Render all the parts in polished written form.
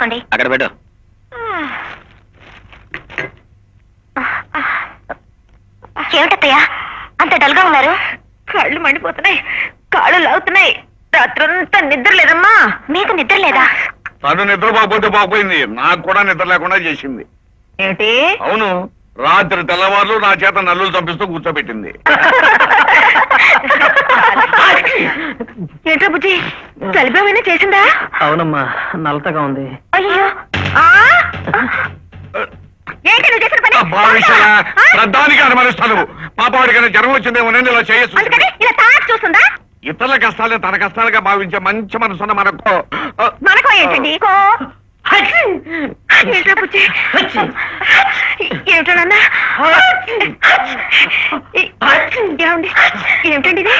తీసుకోండి. అక్కడ పెట్టు. ఏమిటత్తయ్యా అంత డల్గా ఉన్నారు? కళ్ళు మండిపోతున్నాయి, కాళ్ళు లాగుతున్నాయి. రాత్రంతా నిద్ర లేదమ్మా. మీకు నిద్ర లేదా? తను నిద్రపోకపోతే బాగుపోయింది, నాకు కూడా నిద్ర లేకుండా చేసింది. ఏమిటి? అవును, రాత్రి తెల్లవారులు నా చేత నల్లులు చంపిస్తూ కూర్చోబెట్టింది. ఏంట్రా బుజ్జి, కలిపేమైనా చేసిందా? అవునమ్మా, నలతగా ఉంది. అయ్యో, ఏంటి నువ్వు చేసిన పని? శ్రద్ధానికి అనుమానిస్తాను. పాపవాడికైనా జ్వరం వచ్చిందేమోనని ఇలా చేయొచ్చు. అందుకని ఇలా తాకి చూస్తుందా? ఇతరుల కష్టాలే తన కష్టాలుగా భావించే మంచి మనసున్న మనకు మనకో ఏంటండి? ఏంట్రా బుజ్జి, ఏమిటోనన్నా? ఏమండి, ఏమిటండి ఇది?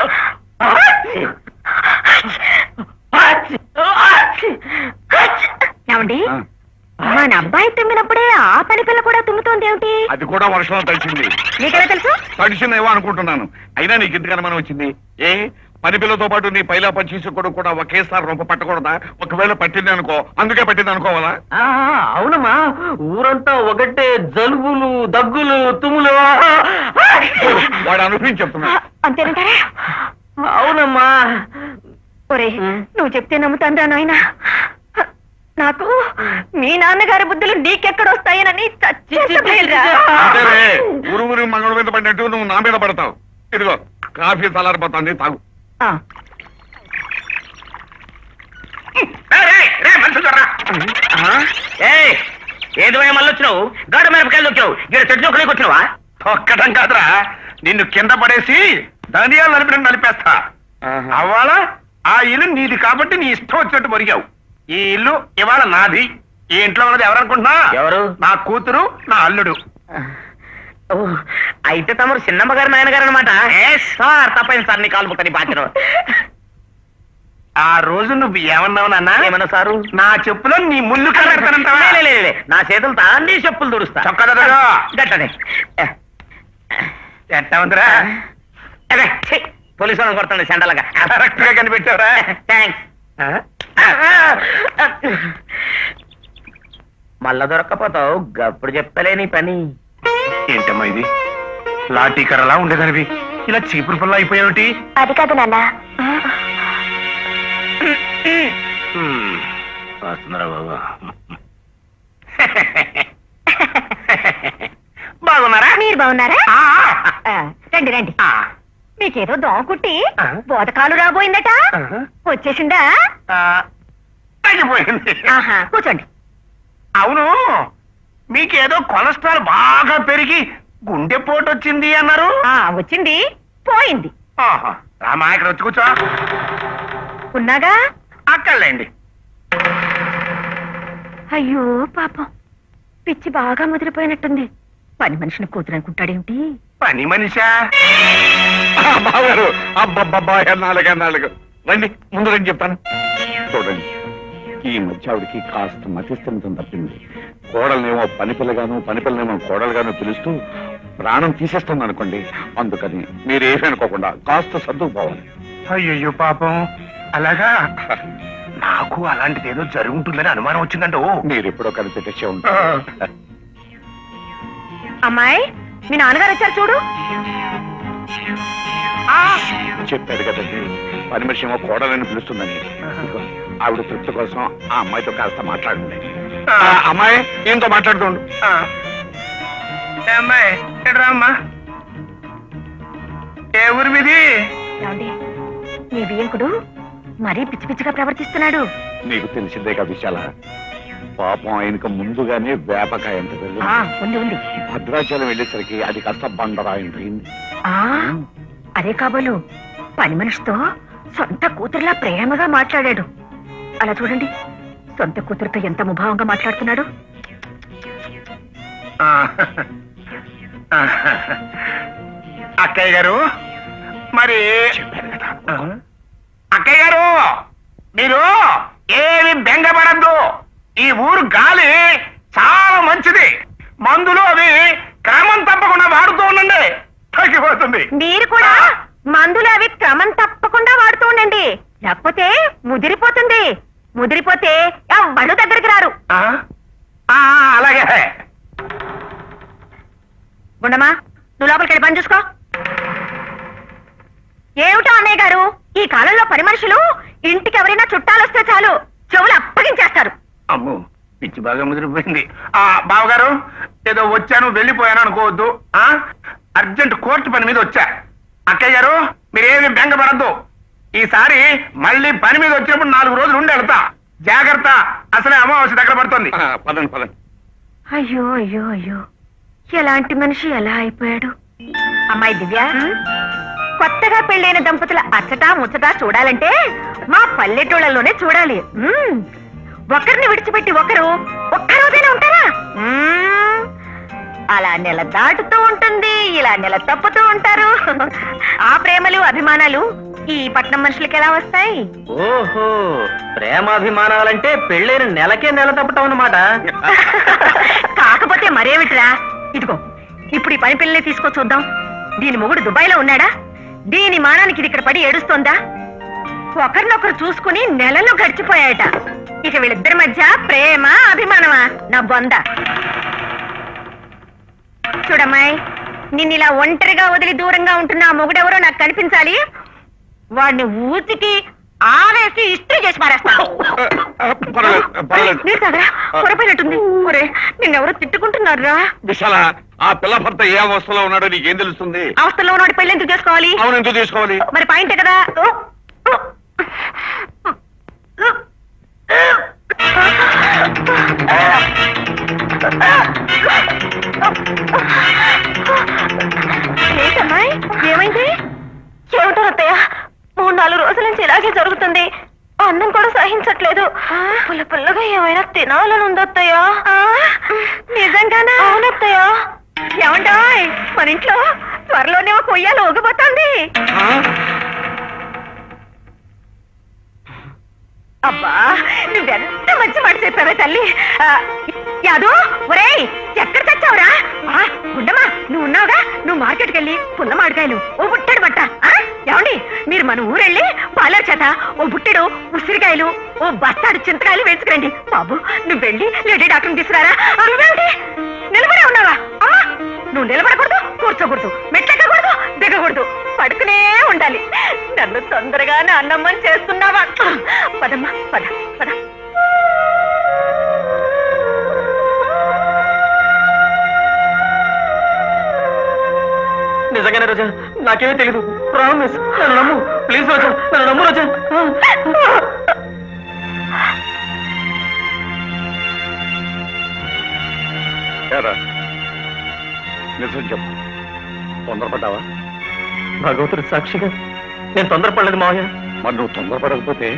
ఏమండి, మన అబ్బాయి తుమ్మినప్పుడే ఆ పని పిల్ల కూడా తుమ్ముతోంది ఏమిటి? అది కూడా వర్షంలో తడిచింది. నీకెలా తెలుసు? తడిచిందేమో అనుకుంటున్నాను. అయినా నీకు ఇంతకన్నా మనం వచ్చింది ఏ? పని పిల్లతో పాటు నీ పైలా పచ్చి కూడా ఒకేసారి రొంప పట్టకూడదా? ఒకవేళ పట్టింది అనుకో, అందుకే పట్టింది అనుకోవాలా? అవునమ్మా, ఊరంతా ఒకటే జలుబులు, దగ్గులు, తుమ్ములు. వాడు అనుభవం చెప్తున్నా. అంతేనంటారా? అవునమ్మా. ఒరే, నువ్వు చెప్తే నమ్ముతాను నాయనా. నాకు మీ నాన్నగారి బుద్ధులు నీకెక్కడొస్తాయనని అంతేలే, ఊరు ఊరి మంగళ మీద పడినట్టు నువ్వు నా మీద పడతావు. ఇదిగో కాఫీ చల్లారిపోతుంది, తాగు. ఏది మళ్ళీ వచ్చినావు? గాడ మిరపకాయలు వచ్చావు, ఇక్కడ చెట్టు చొక్కలేకి వచ్చినావా? ఒక్కటం కాదురా, నిన్ను కింద పడేసి ధనియాలు నలిపేస్తా. అవాళ ఆ ఇల్లు నీది కాబట్టి నీ ఇష్టం వచ్చినట్టు మరిగావు. ఈ ఇల్లు ఇవాళ నాది. ఈ ఇంట్లో ఉన్నది ఎవరనుకుంటున్నా? ఎవరు? నా కూతురు, నా అల్లుడు. అయితే తమరు చిన్నమ్మ గారు, నాయనగారు అనమాట. సార్ తప్పైంది సార్, నీ కాలు ముక్కని బాధ్యను. ఆ రోజు నువ్వు ఏమన్నావు నాన్న? ఏమన్నా సారు? నా చెప్పులో నీ ముళ్ళు కలెడతానంటావా? నా చేతులు తాండి చెప్పులు దుడుస్తా. గట్టనే ఎట్టా ఉందిరా? పోలీసు వాళ్ళని కొడుతుంది సెండలుగా. కరెక్ట్ గా కనిపెట్టావురా. థ్యాంక్స్. మళ్ళా దొరక్కపోతావు, గప్పుడు చెప్తలే నీ పని. ఏంటమ్మా ఇది? లాఠీ కర్రలా ఉండేదనివి ఇలా చీపురు పుల్ల అయిపోయావుటి? అది కాదు నాన్న. వస్తున్నారా బాబా? బాగున్నారా? మీరు బాగున్నారా? రండి రండి. మీకేదో దోమ కుట్టి బోధకాలు రాబోయిందట, వచ్చేసిందా? తగ్గిపోయింది. కూర్చోండి. అవును, మీకేదో కొలెస్ట్రాల్ బాగా పెరిగి గుండెపోటు వచ్చింది అన్నారు. వచ్చింది, పోయింది. రామా, ఇక్కడ వచ్చి కూర్చో. ఉన్నాగా? అక్కర్లేండి. అయ్యో పాపం, పిచ్చి బాగా ముదిరిపోయినట్టుంది. పని మనిషిని కూతురు అనుకుంటాడేమిటి? పని మనిషా? బాగారు అబ్బబ్బబ్బా, ఎన్నాళ్ళకు రండి, ముందు రండి చెప్తాను. చూడండి, ఈ మధ్య ఆవిడికి కాస్త మతిస్థితం తప్పింది. కోడలనేమో పనిపిల్లగాను, పనిపిల్లనేమో కోడలుగాను పిలుస్తూ ప్రాణం తీసేస్తుంది అనుకోండి. అందుకని మీరు ఏమనుకోకుండా కాస్త సర్దుకుపోవాలి. అయ్యయ్యో పాపం, అలాగా? నాకు అలాంటిది ఏదో జరుగుతుందని అనుమానం వచ్చిందండి. మీరు ఎప్పుడో కనిపెట్టేసే ఉంటారు. అమ్మాయి, మీ నాన్నగారు వచ్చారు చూడు. చెప్పాడు కదండి, పని మనిషి ఏమో కోడలని పిలుస్తుందని. ఆవిడ తృప్తి కోసం ఆ అమ్మాయితో కాస్త మాట్లాడండి. అమ్మాయి ఏంతో మాట్లాడుతుండు. అమ్మాయి ఎడరామ్మా, ఏ ఊరి మీది? మీ బియ్యంకుడు మరీ పిచ్చి పిచ్చిగా ప్రవర్తిస్తున్నాడు. నీకు తెలిసిందే కదా విశాల, పాపం ఆయనకు ముందుగానే వేపకాయ ఎంత ఉంది ఉంది. భద్రాచలం వెళ్ళేసరికి అది కాస్త బండరాయింది. అదే కాబోలు పని మనిషితో సొంత కూతురులా ప్రేమగా మాట్లాడాడు. అలా చూడండి, సొంత కూతురుతో ఎంత ముభావంగా మాట్లాడుతున్నాడు. అక్కయ్య గారు, మరి అక్కయ్య గారు, మీరు ఏమి బెంగపడద్దు. ఈ ఊరు గాలి చాలా మంచిది. మందులు అవి క్రమం తప్పకుండా వాడుతూ ఉండండి, తగ్గిపోతుంది. మీరు కూడా మందులు అవి క్రమం తప్పకుండా వాడుతూ ఉండండి, లేకపోతే ముదిరిపోతుంది. ముదిరిపోతే ఎవ్వడు దగ్గరికి రారు. ఉండమా, నువ్వు లోపలికి వెళ్ళి పని చూసుకో. ఏమిటో అన్నయ్య గారు, ఈ కాలంలో పని మనుషులు ఇంటికి ఎవరైనా చుట్టాలు వస్తే చాలు చెవులు అప్పగించేస్తారు. అమ్మో, పిచ్చి బాగా ముదిరిపోయింది. బావగారు, ఏదో వచ్చాను వెళ్ళిపోయాను అనుకోవద్దు. అర్జెంట్ కోర్టు పని మీద వచ్చా. అక్కయ్య గారు, మీరేమి బెంగపడద్దు. ఈసారి మళ్ళీ పని మీద వచ్చినప్పుడు 4 రోజులు ఉండి వెళ్తా. జాగ్రత్త, అసలే అమావాస్య దగ్గర పడుతుంది. పదండి పదండి. అయ్యో అయ్యో అయ్యో, ఎలాంటి మనిషి ఎలా అయిపోయాడు. అమ్మాయి దివ్య, కొత్తగా పెళ్ళైన దంపతుల అచ్చటా ముచ్చటా చూడాలంటే మా పల్లెటూళ్ళలోనే చూడాలి. ఒకరిని విడిచిపెట్టి ఒకరు ఒక్కరోజైనా ఉంటారా? అలా నెల దాటుతూ ఉంటుంది, ఇలా నెల తప్పుతూ ఉంటారు. ఆ ప్రేమలు అభిమానాలు ఈ పట్నం మనుషులకి ఎలా వస్తాయి? ఓహో, ప్రేమాభిమానాలంటే పెళ్ళైన నెలకే నెల తప్పటం అన్నమాట. కాకపోతే మరేమిట్రా, ఇదిగో ఇప్పుడు ఈ పని పిల్లని తీసుకో చూద్దాం. దీని మొగుడు దుబాయ్లో ఉన్నాడా? దీని మానానికి ఇది ఇక్కడ పడి ఏడుస్తోందా? ఒకరినొకరు చూసుకుని నెలలు గడిచిపోయాయట. ఇక వీళ్ళిద్దరి మధ్య ప్రేమ అభిమానమా? నా బొంద. చూడమ్మాయి, నిన్నిలా ఒంటరిగా వదిలి దూరంగా ఉంటున్న ఆ మొగుడెవరో నాకు కనిపించాలి. వాడిని ఊతికి ఆవేసి ఇస్త్రీ చేసి మారేస్తాను. నీరు తాగరా, పొరపోయినట్టుంది. ఒరే, నిన్నెవరో తిట్టుకుంటున్నారా? విశాల, ఆ పిల్ల భర్త ఏ అవస్థలో ఉన్నాడో నీకేం తెలుస్తుంది? అవస్థలో ఉన్నాడు పెళ్లి ఎందుకు చేసుకోవాలి? అవును, ఎందుకు తీసుకోవాలి? మరి పాయింటే కదా. ఏంటమ్మాయి, ఏమైంది? ఏమిటో అత్తయ్య, 3-4 రోజుల నుంచి ఇలాగే జరుగుతుంది. అన్నం కూడా సహించట్లేదు. పుల్ల పుల్లగా ఏమైనా తినాలని ఉందత్తయ్య. నిజంగానా? అవునత్తయ్య. ఏమంటాయ్, మన ఇంట్లో త్వరలోనే ఒక ఉయ్యాల ఊగబోతోంది. అబ్బా, నువ్వెంత మంచి మాట చెప్పావే తల్లి. యాదో, ఒరేయ్, ఎక్కడ చచ్చావురా? ఉండమా, నువ్వు ఉన్నావుగా. నువ్వు మార్కెట్కి వెళ్ళి పుల్ల మామిడికాయలు, ఓ బుట్టెడు బట్ట. ఏమండి, మీరు మన ఊరెళ్ళి పాలర్ చేత ఓ బుట్టెడు ఉసిరికాయలు, ఓ బస్తాడు చింతకాయలు వేసుకురండి. బాబు, నువ్వు వెళ్ళి లేడీ డాక్టర్ని తీసుకురారా. నువ్వేమిటి నిలబడే ఉన్నావా? అమ్మా, నువ్వు నిలబడకూడదు, కూర్చోకూడదు, మెట్లెక్కకూడదు, దిగకూడదు, పడుకునే ఉండాలి. నన్ను తొందరగా నా అన్నమ్మని చేస్తున్నావా? పదమ్మా, పద పద. నిజంగానే రోజా, నాకేమీ తెలీదు. ప్రామిస్, నన్ను నమ్ము. ప్లీజ్ రోజా, నన్ను నమ్ము రోజా. నిజం చెప్పు, తొందరపడ్డావా? భగవంతుడి సాక్షిగా నేను తొందరపడలేదు మావయ్య. మరి నువ్వు తొందరపడకపోతే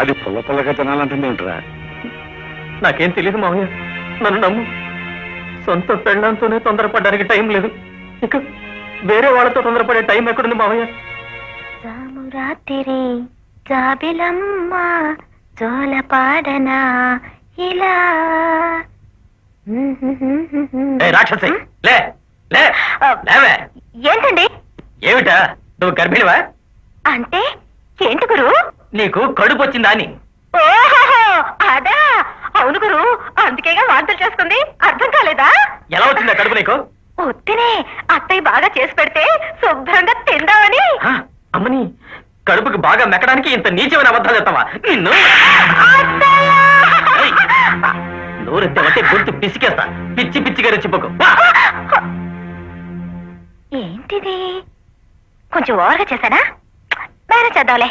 అది పుల్ల పుల్లగా తినాలంటుంది ఏంట్రా? నాకేం తెలియదు మావయ్య, నన్ను నమ్ము. సొంత పెళ్ళంతోనే తొందరపడడానికి టైం లేదు, ఇక వేరే వాళ్ళతో తొందరపడే టైం ఎక్కడుంది మావయ్య? రాత్రి జాబిలమ్మ జోలపాడనా ఇలా. రాక్షసి, లే లే లేవే. ఏంటండి? ఏమిటా, నువ్వు గర్భిణివా? అంటే ఏంటి గురు? నీకు కడుపు వచ్చిందా అని. ఓహో, అదా. అవును గురు, అందుకేగా వాంతులు చేసుకుంది. అర్థం కాలేదా? ఎలా వచ్చిందా కడుపు నీకు? వద్దునే, అత్తయ్య బాగా చేసి పెడితే శుభ్రంగా తిందామని. అమ్మని, కడుపుకి బాగా మెక్కడానికి ఇంత నీచమైన అబద్ధాలు చెప్తావా? నిన్ను నోరెత్తావంటే గొంతు పిసికేస్తా. పిచ్చి పిచ్చిగా రెచ్చిపోకు. ఏంటిది, కొంచెం ఓవర్గా చేశానా? వేరే చేద్దాంలే.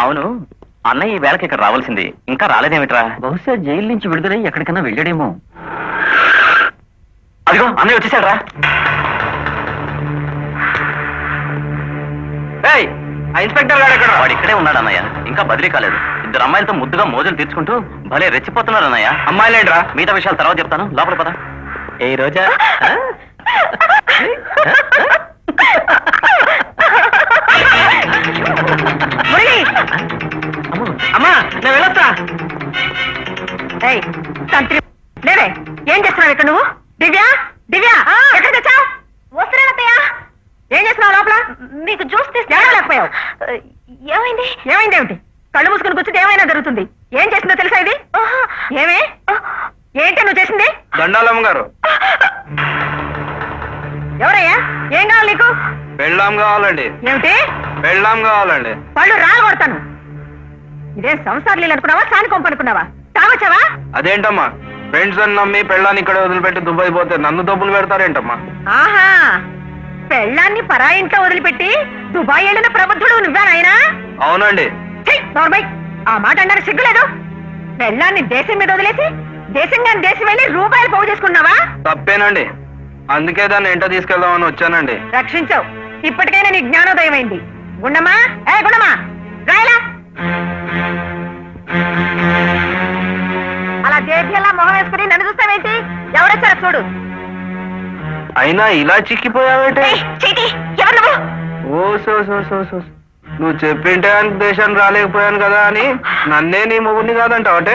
అవును, అన్నయ్య ఈ వేళకి ఇక్కడ రావాల్సింది, ఇంకా రాలేదేమిట్రా? బహుశా జైలు నుంచి విడుదలై ఎక్కడికన్నా వెళ్ళాడేమో. అదిగో అన్నయ్య వచ్చేసాడు రా. ఆ ఇన్స్పెక్టర్ గారు ఎక్కడ? వాడు ఇక్కడే ఉన్నాడు అన్నయ్య, ఇంకా బదిలీ కాలేదు. 2 అమ్మాయిలతో ముద్దుగా మోజులు తీర్చుకుంటూ భలే రెచ్చిపోతున్నారు అన్నయ్య. అమ్మాయిలేంట్రా, మిగతా విషయాలు తర్వాత చెప్తాను, లోపల పద. ఏ రోజా, అమ్మా నేను వెళ్ళొస్తా. తంత్రి లేవే, ఏం చేస్తున్నావు ఇక్కడ నువ్వు? దివ్య, దివ్య, ఎక్కడ తెచ్చావు? వస్తున్నానత్తయ్య. ఏం చేస్తున్నావు లోపల? మీకు జ్యూస్ తీసుకుపోయావు. ఏమైంది? ఏమైంది ఏమిటి? కళ్ళు మూసుకుని కూర్చుంటే ఏమైనా జరుగుతుంది. ఏం చేసిందో తెలుసా ఇది? ఏమే, ఏంటి నువ్వు చేసింది? దండాలమ్మ గారు. పెళ్ళాం కావాలండి. ఏమిటి పెళ్ళాం కావాలండి. పళ్ళు రాలగొడతాను. ఇదే సంసారం లేదు అనుకున్నావా, సాని కొంపు అనుకున్నావా? తాగొచ్చావా? అదేంటమ్మా, ఫ్రెండ్స్ అని నమ్మి పెళ్ళాన్ని ఇక్కడ వదిలిపెట్టి దుబాయ్ పోతే నన్ను డబ్బులు పెడతారేంటమ్మా? ఆహా, పెళ్ళాన్ని పరాయి ఇంట్లో వదిలిపెట్టి దుబాయ్ వెళ్ళిన ప్రబుద్ధుడు నువ్వా నాయనా? అవునండి. నార్మల్, ఆ మాట అన్నారు సిగ్గులేదు. పెళ్ళాన్ని దేశం మీద వదిలేసి దేశంగా దేశం వెళ్ళి రూపాయలు పోగు చేసుకున్నావా? తప్పేనండి, అందుకే దాన్ని ఎంట తీసుకెళ్దామని వచ్చానండి. రక్షించావు. ఇప్పటికైనా నీ జ్ఞానోదయం అయింది. గుండమ్మా, గుండమ్మా రాయలా. అలా దేశంలా మొహం వేసుకుని నన్ను చూస్తావేంటి? ఎవరొచ్చారో చూడు. అయినా ఇలా చిక్కిపోయావేంటి? ఎవరు నువ్వు? ఓ సో సో సో సో నువ్వు చెప్పింటే దేశాన్ని రాలేకపోయాను కదా అని నన్నే నీ మొగుడిని కాదంటావటే?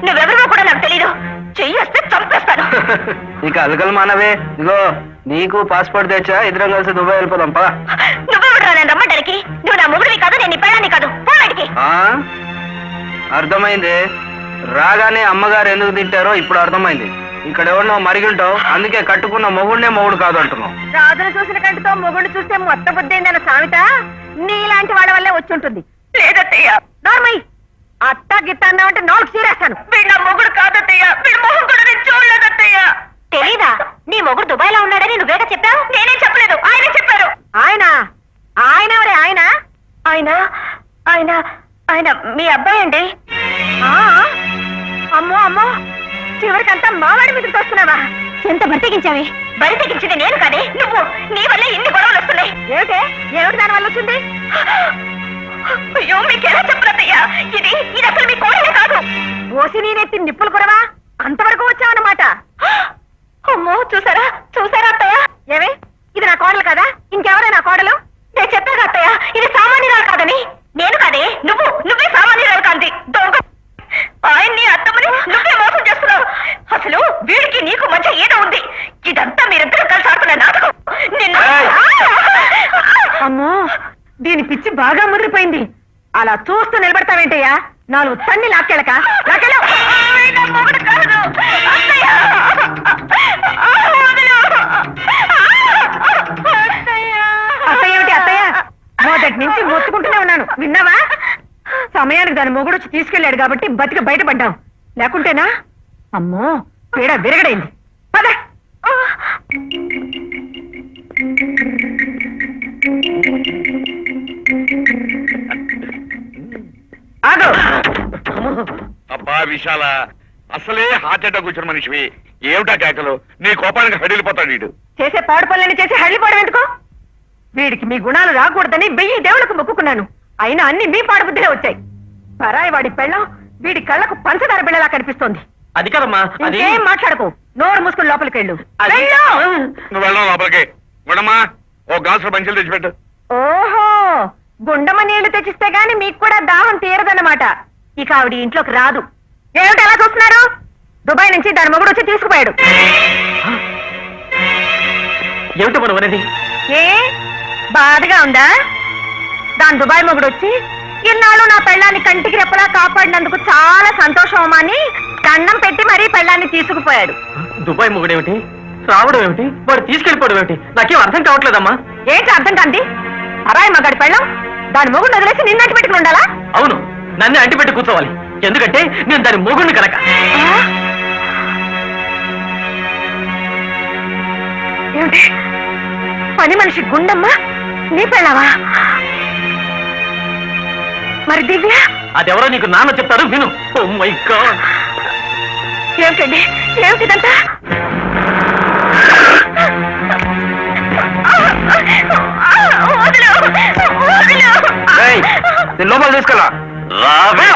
నువ్వెవరో కూడా నాకు తెలీదు. చెయ్యి వస్తే చంపేస్తాను. ఇక అలకలు మానవే. ఇగో నీకు పాస్పోర్ట్ తెచ్చా, ఇద్దరం కలిసి దుబాయ్ వెళ్ళిపోదాం పదా. నువ్వెవరు నేను రమ్మడానికి? నువ్వు నా మొగుడివి కాదు, నేను నీ పెళ్ళాన్ని కాదు. పోవాడికి. అర్థమైంది. రాగానే అమ్మగారు ఎందుకు తింటారో ఇప్పుడు అర్థమైంది. ఇక్కడ ఎవరినో మరిగింటావు, అందుకే కట్టుకున్న మొగుడినే మొగుడు కాదు అంటున్నావు. రాజును చూసిన కంటితో మొగుడు చూస్తే మొత్త బుద్ధైందన్న సామెత నీలాంటి వాళ్ళ వల్లే వచ్చి ఉంటుంది. లేదత్తయ్య, నార్మల్ అత్త గిత్త అన్నావంటే నాలుగు చీరేస్తాను. వీడు నా మొగుడు కాదత్తయ్య, వీడు మొహం కూడా నేను చూడలేదత్తయ్య. తెలీదా? నీ మొగుడు దుబాయ్ లో ఉన్నాడని నువ్వేగా చెప్పావు? నేనేం చెప్పలేదు, ఆయనే చెప్పారు. ఆయన? ఆయన ఎవరే ఆయన? ఆయన ఆయన ఆయన మీ అబ్బాయి అండి. అమ్మో అమ్మో, చివరికంతా మావాడి మీదకి వస్తున్నావా? ఎంత బరితెగించావి? బరితెగించింది నేను కాదే, నువ్వు. నీ వల్ల ఇన్ని గొడవలు వస్తున్నాయి. ఏమిటి దాని వల్ల వచ్చింది? అయ్యో, మీకెలా చెప్పలయ్యా? ఇది అసలు మీ కోడలే కాదు. ఓసి నేనెత్తి నిప్పులు కొరవా? అంతవరకు వచ్చావన్నమాట. అమ్మో, చూసారా అత్తయ్య? ఏమే, ఇది నా కోడలు కదా? ఇంకెవరే నా కోడలు? నేను చెప్పాను అత్తయ్య, ఇది సామాన్యురాలు కాదని. నేను కాదే, నువ్వే సామాన్యురాలు కాంతి. దొంగ ఆయన్ని అత్తమని నువ్వే మోసం చేస్తున్నావు. అసలు వీడికి నీకు మధ్య ఏదో ఉంది. ఇదంతా మీరిద్దరూ కలిసి ఆడుతున్న నాటకం. నిన్ను అమ్మో, దీని పిచ్చి బాగా ముదిరిపోయింది. అలా చూస్తూ నిలబడతావేంటయ్యా? నాలుగు తన్ని లాక్కెళ్ళక. అత్తయ్య ఏమిటి అత్తయ్య? మొదటి నుంచి మొత్తుకుంటూనే ఉన్నాను, విన్నావా? సమయానికి దాని మొగుడు వచ్చి తీసుకెళ్లాడు కాబట్టి బతికి బయటపడ్డాం. లేకుంటేనా అమ్మో పీడ విరగడైంది. పద. ఆగు. అబ్బా విశాల, అసలే హార్ట్ అటాక్ వచ్చిన మనిషివి. ఏమిటా కేకలు? నీ కోపానికి హడిలిపోతాడు వీడు. చేసే పాడు పనులని చేసి హళ్ళిపోవడం ఎందుకో? వీడికి మీ గుణాలు రాకూడదని 1000 దేవులకు మొక్కుకున్నాను. అయినా అన్ని మీ పాడుబుద్ధిలో వచ్చాయి. పరాయి వాడి పెళ్ళం వీడి కళ్ళకు పంచదార బిళ్ళలా కనిపిస్తోంది. అది కదమ్మా, ఏం మాట్లాడకు. నోరు మూసుకుని లోపలికి వెళ్ళు. నువ్వు వెళ్ళావు లోపలికి. గుణమ్మా, ఓ గ్లాసులో మంచిలు తెచ్చిపెట్టు. ఓహో, గుండమ్మ నీళ్లు తెచ్చిస్తే గాని మీకు కూడా దాహం తీరదన్నమాట. ఇక ఆవిడ ఇంట్లోకి రాదు. ఏమిటి అలా చూస్తున్నారు? దుబాయ్ నుంచి దాని మొగుడు వచ్చి తీసుకుపోయాడు. ఏమిటి మనం అనేది? ఏ బాధగా ఉందా? దాని దుబాయ్ మొగుడు వచ్చి ఇన్నాళ్ళు నా పెళ్ళాన్ని కంటికి రెప్పలా కాపాడినందుకు చాలా సంతోషం అని దండం పెట్టి మరీ పెళ్ళాన్ని తీసుకుపోయాడు. దుబాయ్ మొగుడేమిటి, రావడం ఏమిటి, వాడు తీసుకెళ్ళిపోవడం ఏమిటి? నాకేం అర్థం కావట్లేదమ్మా. ఏంటి అర్థం కాంతి? అరాయి మగాడి పెళ్ళం దాని మొగుడు వదిలేసి నిన్నటి పెట్టుకుని ఉండాలా? అవును, నన్ను అంటిపెట్టి కూర్చోవాలి. ఎందుకంటే నేను దాని మొగుడిని కనుక. ఏమిటి పని మనిషి గుండమ్మ నీ పెళ్ళావా? మరి దివ్య? అదెవరో నీకు నాన్న చెప్తారు, విను. ఓ మై గాడ్, ఏమిటండి ఏమిటిదంతా? లోపల తీసుకెళ్ళా. రావే.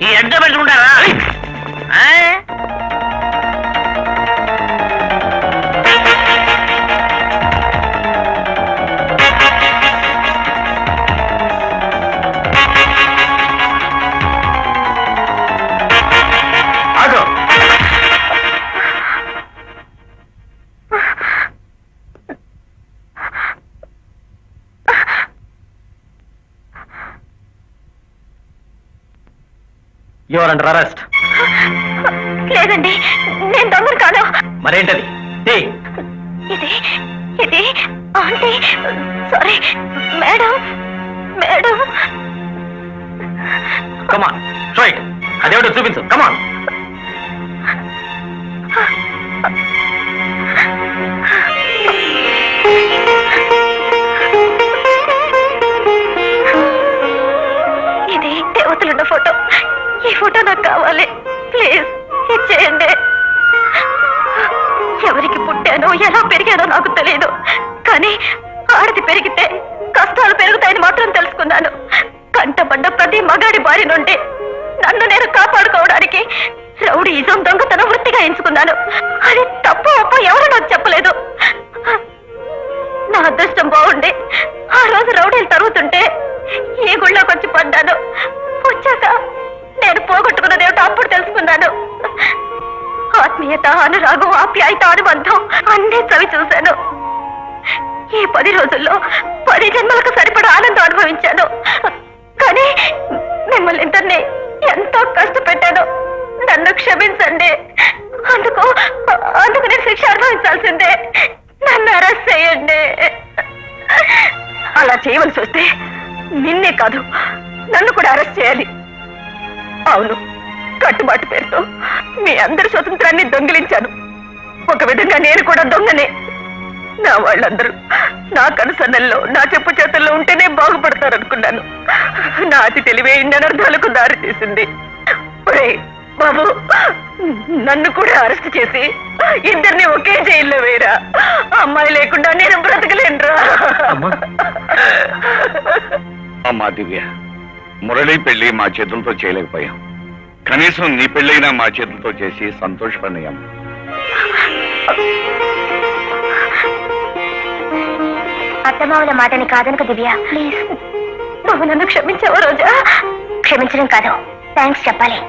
ఈ ఎడ్డ పెట్టుకుంటారా? You are under arrest. లేదండి, నేను దొంగను కాదు. మరేంటది? ఇది ఇది aunty, sorry madam, madam. Come on, show it. అదేవిడో చూపించు. కమాన్. ఇది దేవతలున్న ఫోటో. ఈ ఫోటో నాకు కావాలి, ప్లీజ్ ఇచ్చేయండి. ఎవరికి పుట్టానో ఎలా పెరిగానో నాకు తెలియదు, కానీ ఆడది పెరిగితే కష్టాలు పెరుగుతాయని మాత్రం తెలుసుకున్నాను. కంటపడ్డ ప్రతి మగాడి బారి నుండి నన్ను నేను కాపాడుకోవడానికి రౌడీయిజం, దొంగతనం వృత్తిగా ఎంచుకున్నాను. అది తప్పు ఒప్ప ఎవరు నాకు చెప్పలేదు. నా అదృష్టం బాగుండి ఆ రోజు రౌడీలు తరుగుతుంటే ఈ గుళ్ళోకి వచ్చి పడ్డాను. వచ్చాక నేను పోగొట్టుకున్నదేమిటో అప్పుడు తెలుసుకున్నాను. ఆత్మీయత, అనురాగం, ఆప్యాయత, అనుబంధం అన్నీ చవి చూశాను. ఈ 10 రోజుల్లో 10 జన్మలకు సరిపడా ఆనందం అనుభవించాను. కానీ మిమ్మల్ని ఇద్దరిని ఎంతో కష్టపెట్టాను. నన్ను క్షమించండి. అందుకు నేను శిక్ష అనుభవించాల్సిందే. నన్ను అరెస్ట్ చేయండి. అలా చేయవలసి వస్తే నిన్నే కాదు, నన్ను కూడా అరెస్ట్ చేయాలి. అవును, కట్టుబాటు పేరుతో మీ అందరి స్వతంత్రాన్ని దొంగిలించాను. ఒక విధంగా నేను కూడా దొంగనే. నా వాళ్ళందరూ నా కనుసన్నల్లో, నా చెప్పు చేతుల్లో ఉంటేనే బాగుపడతారనుకున్నాను. నా అతి తెలివే ఇన్ని అనర్థాలకు దారి తీసింది. ఒరేయ్ బాబు, నన్ను కూడా అరెస్ట్ చేసి ఇద్దరిని ఒకే జైల్లో వేయరా. అమ్మాయి లేకుండా నేను బ్రతకలేనురా. అమ్మా దివ్య, మురళి పెళ్లి మా చేతులతో చేయలేకపోయాం. కనీసం నీ పెళ్ళైనా మా చేతులతో చేసి సంతోషపడినాం. అత్తమావుల మాటని కాదనుక దివ్య, ప్లీజ్. నువ్వు నన్ను క్షమించావా రోజా? క్షమించడం కాదు, థ్యాంక్స్ చెప్పాలి.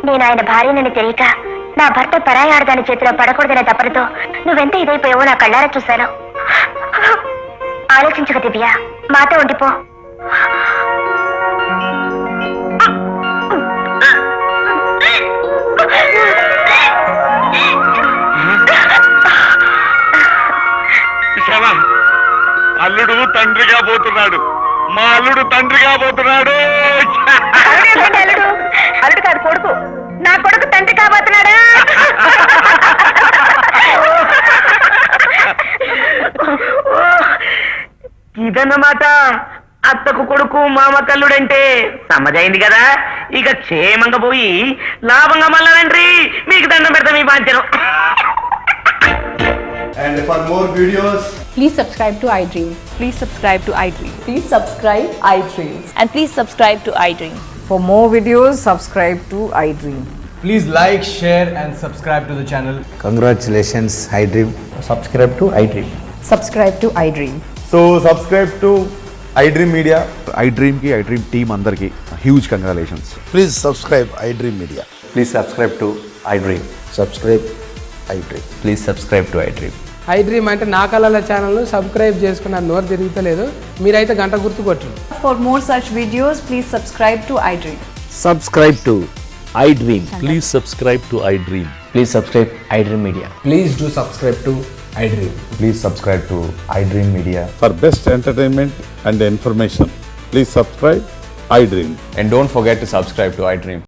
నేను ఆయన భార్యనని తెలియక నా భర్త పరాయి ఆడదాని చేతిలో పడకూడదనే తప్పనితో నువ్వెంత ఇదైపోయావో నా కళ్ళారా చూశాను. ఆలోచించక దివ్య, మాతో ఉండిపో. అల్లుడు తండ్రిగా పోతున్నాడు. మా అల్లుడు తండ్రిగా పోతున్నాడు. అల్లుడు కాదు, కొడుకు. నా కొడుకు తండ్రి కాబోతున్నాడా? ఇదన్నమాట అత్తకు కొడుకు మామ కల్లుడంటే సమ్మజైంది కదా. ఇక క్షేమంగా పోయి లాభంగా మళ్ళానండ్రి. మీకు దండం పెడతా మీ బాంచను. And for more videos, Please subscribe to iDream. Please subscribe to iDream. Please subscribe iDream. And please subscribe to iDream. For more videos, subscribe to iDream. please like, share, and subscribe to the channel. Congratulations, iDream. Subscribe to iDream. Subscribe to iDream. So subscribe to iDream Media. iDream team అందరికి huge congratulations. Please subscribe iDream Media. Please subscribe to iDream. Subscribe iDream. Please subscribe to iDream. iDream అంటే నా కళల ఛానల్ను subscribe చేసుకున్న నోరు తిరుగుతలేదు. మీరైతే గంట గుర్తు కొట్టండి. For more such videos, please subscribe to iDream. Subscribe to iDream. Please subscribe to iDream. Please subscribe iDream Media. Please do subscribe to iDream. Please subscribe to iDream Media. For best entertainment and information, please subscribe iDream. And don't forget to subscribe to iDream.